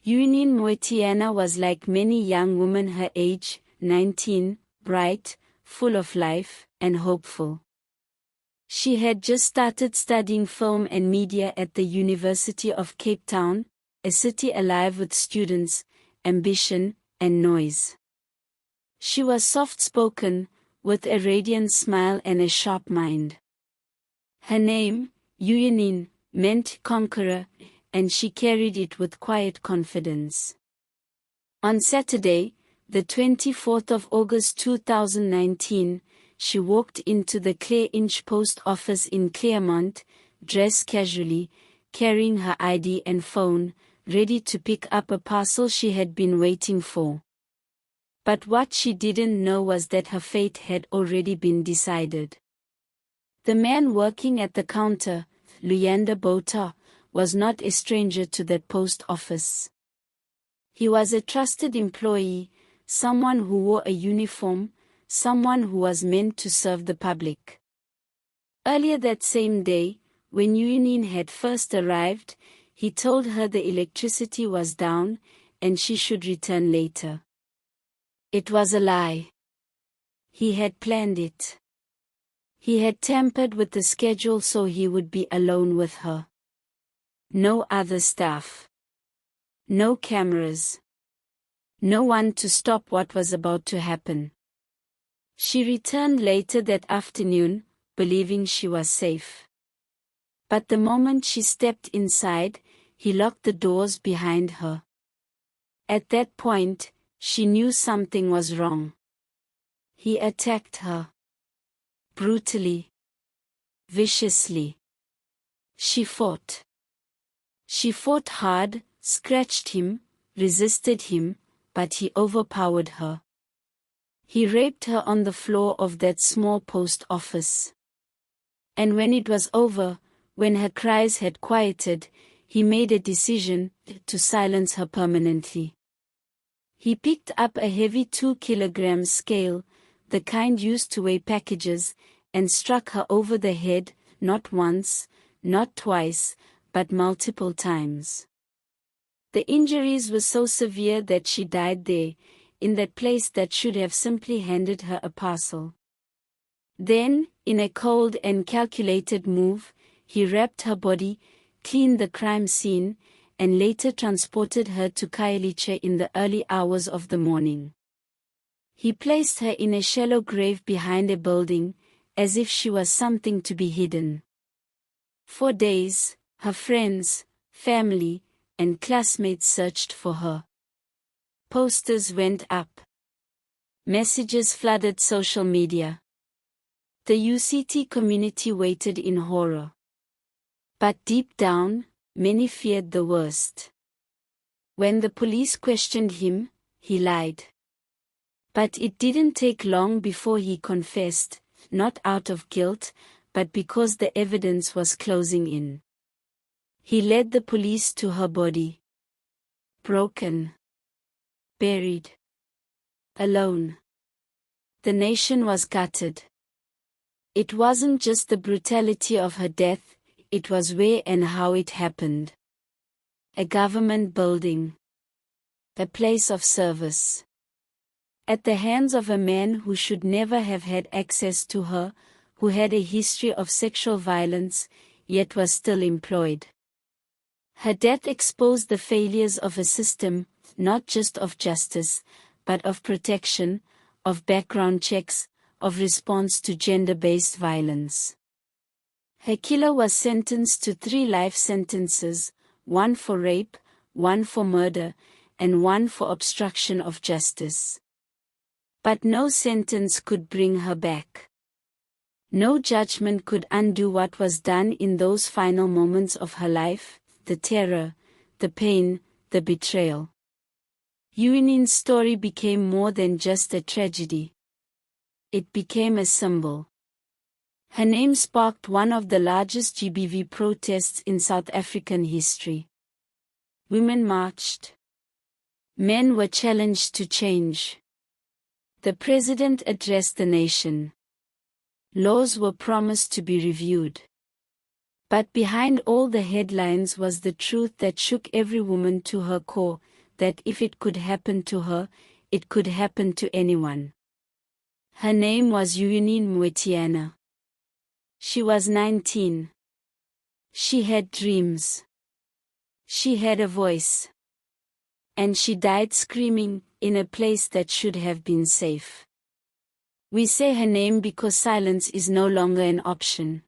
Uyinene Uyinene was like many young women her age, 19, bright, full of life, and hopeful. She had just started studying film and media at the University of Cape Town, a city alive with students, ambition, and noise. She was soft-spoken, with a radiant smile and a sharp mind. Her name, Uyinene, meant conqueror, and she carried it with quiet confidence. On Saturday, the 24th of August 2019, she walked into the Clare Inch post office in Claremont, dressed casually, carrying her ID and phone, ready to pick up a parcel she had been waiting for. But what she didn't know was that her fate had already been decided. The man working at the counter, Luyanda Botha, was not a stranger to that post office. He was a trusted employee, someone who wore a uniform, someone who was meant to serve the public. Earlier that same day, when Uyinene had first arrived, he told her the electricity was down, and she should return later. It was a lie. He had planned it. He had tampered with the schedule so he would be alone with her. No other staff. No cameras. No one to stop what was about to happen. She returned later that afternoon, believing she was safe. But the moment she stepped inside, he locked the doors behind her. At that point, she knew something was wrong. He attacked her. Brutally. Viciously. She fought. She fought hard, scratched him, resisted him, but he overpowered her. He raped her on the floor of that small post office. And when it was over, when her cries had quieted, he made a decision to silence her permanently. He picked up a heavy 2-kilogram scale, the kind used to weigh packages, and struck her over the head, not once, not twice, but multiple times. The injuries were so severe that she died there, in that place that should have simply handed her a parcel. Then, in a cold and calculated move, he wrapped her body, cleaned the crime scene, and later transported her to Khayelitsha in the early hours of the morning. He placed her in a shallow grave behind a building, as if she was something to be hidden. For days, her friends, family, and classmates searched for her. Posters went up. Messages flooded social media. The UCT community waited in horror. But deep down, many feared the worst. When the police questioned him, he lied. But it didn't take long before he confessed, not out of guilt, but because the evidence was closing in. He led the police to her body. Broken. Buried. Alone. The nation was gutted. It wasn't just the brutality of her death, it was where and how it happened. A government building. A place of service. At the hands of a man who should never have had access to her, who had a history of sexual violence, yet was still employed. Her death exposed the failures of a system, not just of justice, but of protection, of background checks, of response to gender-based violence. Her killer was sentenced to 3 life sentences, 1 for rape, 1 for murder, and 1 for obstruction of justice. But no sentence could bring her back. No judgment could undo what was done in those final moments of her life, the terror, the pain, the betrayal. Uyinene's story became more than just a tragedy. It became a symbol. Her name sparked one of the largest GBV protests in South African history. Women marched. Men were challenged to change. The president addressed the nation. Laws were promised to be reviewed. But behind all the headlines was the truth that shook every woman to her core. that if it could happen to her, it could happen to anyone. Her name was Uyinene. She was 19. She had dreams. She had a voice. And she died screaming, in a place that should have been safe. We say her name because silence is no longer an option.